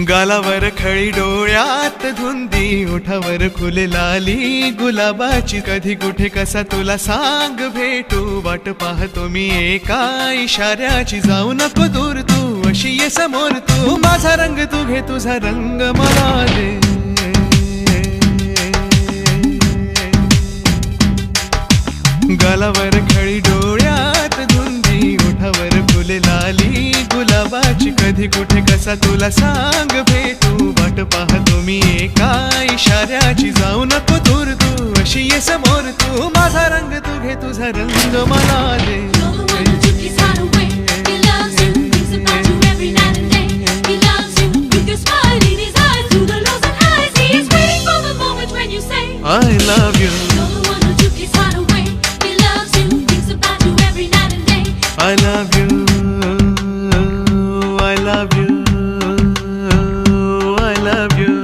गालावर खळी डोळ्यात धुंदी, ओठावर खुले लाली गुलाबाची, कधी कुठे कसा तुला सांग भेटू, वाट पाहतो मी एका इशाऱ्याची, जाऊ नको दूर तू अशी ये समोर तू, माझा रंग तू घे तुझा रंग मला दे, गालावर खळी डोळ्यात धुंदी, ओठावर फुले लाली गुलाबाची, कधी कुठे कसा तुला सांग भेटू, वाट पाहतो मी एका इशाऱ्याची, जाऊ नको दूर तू अशी ये समोर तू, माझा रंग तू घे तुझा रंग मला दे. I love you. I love you, I love you, I love you.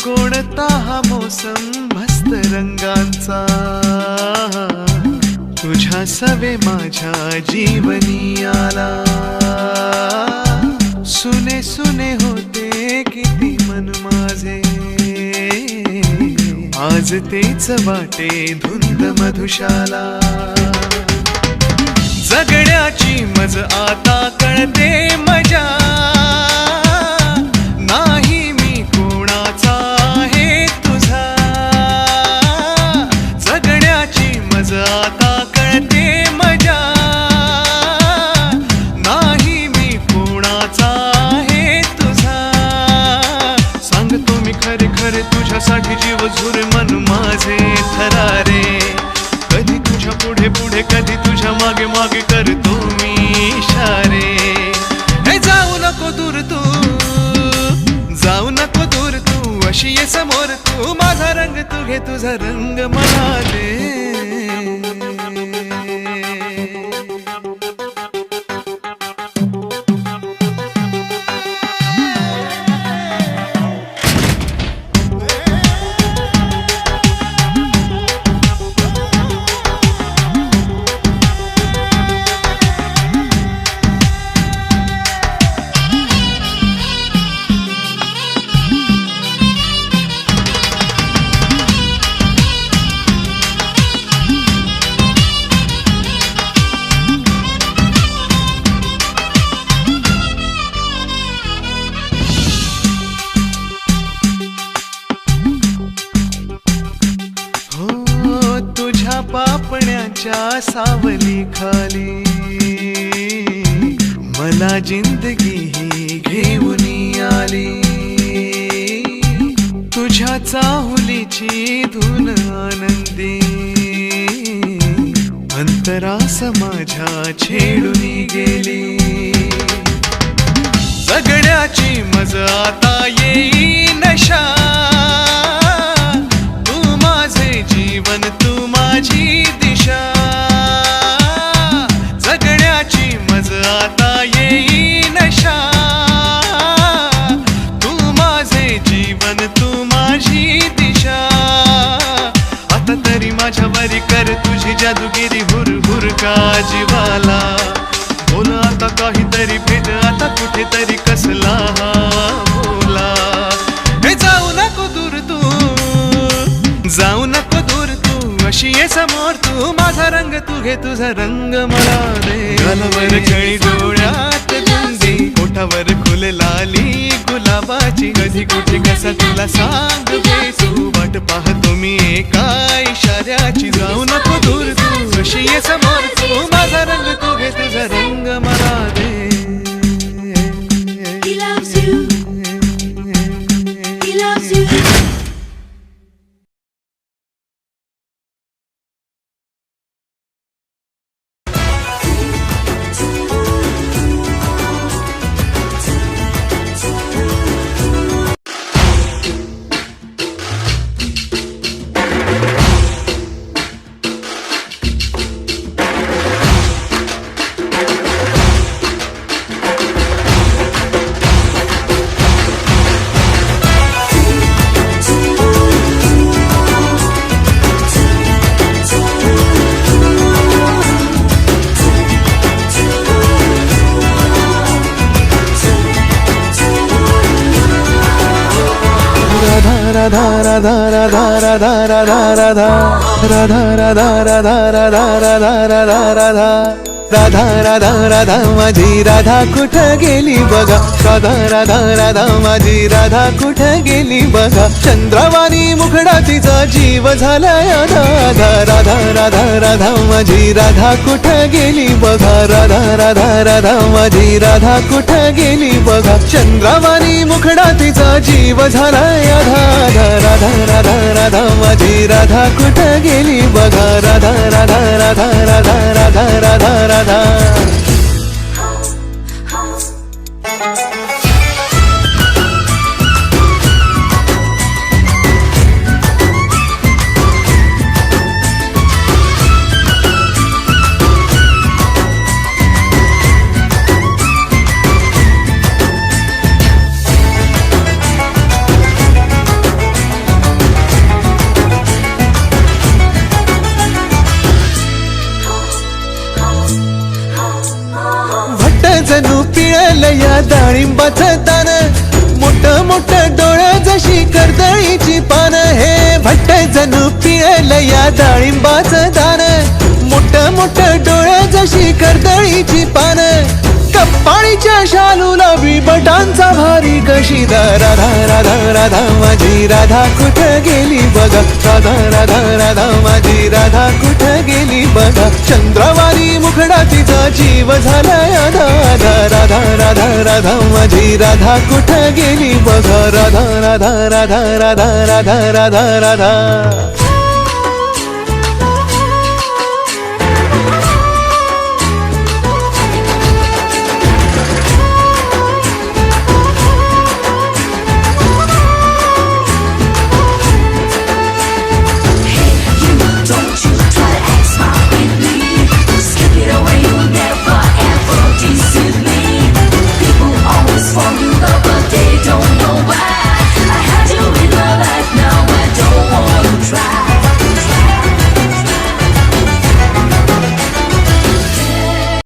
कोणता हा मोसम मस्त रंगांचा, तुझ्या सवे माझ्या जीवनी आला, सुने सुने होते किती मन माझे, आज तेच वाटे धुंद मधुशाला, जगण्याची मज आता कळते मजा, नाही मी कोणाचा आहे तुझा, जगण्याची मज आता कळते मजा, नाही मी कोणाचा आहे तुझा, सांगतो मी खरे खरे तुझ्यासाठी जीव झुर मन माझे थरारे, कधी तुझ्या पुढे पुढे कधी तुझ्या मागे मागे करतो मी इशारे, हे जाऊ नको दूर तू, जाऊ नको दूर तू अशी ये समोर तू, माझा रंग तू घे तुझा रंग मला दे. पापण्याच्या सावली खाली मला जिंदगी ही घेऊन आली, तुझ्या चाहुलीची धून आनंदी, अंतरास माझ्या छेडून गेली, जगण्याची मज आता येई नशा, तू माझे जीवन तू माझी दिशा, जगण्याची मज आता येई नशा, तू माझे जीवन तू माझी दिशा, आता तरी माझ्यावरी कर तुझी जादूगिरी हुर हुर का जीवाला, बोल आता काहीतरी भेट आता कुठेतरी कसला हा बोला. हे जाऊ नको दूर तू, जाऊ नको दूर तू, अशी ये समोर तू. माझा रंग तू घे तुझा रंग मला दे. गालावर खळी डोळ्यात धुंदी, ओठावर फुल लाली गुलाबाची. कधी कुठे कसा तुला सांग बे तू, वाट पाहतो मी एका इशाऱ्याची. जाऊ नको दूर तू, अशी ये समोर तू. माझा रंग तू घे तुझा रंग मला दे. He loves you. He loves you. Radha Radha Radha Radha Radha Radha Radha Radha Radha Radha Radha Radha Radha Radha Radha Radha माझी राधा कुठं गेली बघा. राधा राधा राधा माझी राधा कुठं गेली बघा. चंद्रवाणी मुखडा तिचा जीव झालाय राधा. राधा राधा राधा माझी राधा कुठं गेली बघा. राधा राधा राधा माझी राधा कुठं गेली बघा. चंद्रवाणी मुखडा तिचा जीव झालाय राधा. राधा राधा राधा माझी राधा कुठं गेली बघा. राधा राधा राधा राधा राधा राधा राधा. जणू पिळलं या डाळिंबाचं दान, मोठ मोठ डोळं जशी कर्दळीची पान. हे भट्ट जणू पिळलं या डाळिंबाचं दान, मोठ मोठ डोळं जशी कर्दळीची पान. कपाळीच्या शालूला बिबटांचा भारी कशी दा. राधा राधा राधा माझी राधा कुठं गेली बघा. राधा राधा राधा माझी राधा कुठं गेली बघा. चंद्रवाणी मुखडा तिचा जीव झालाय राधा. राधा राधा राधा माझी राधा कुठं गेली बघा. राधा राधा राधा राधा राधा राधा राधा.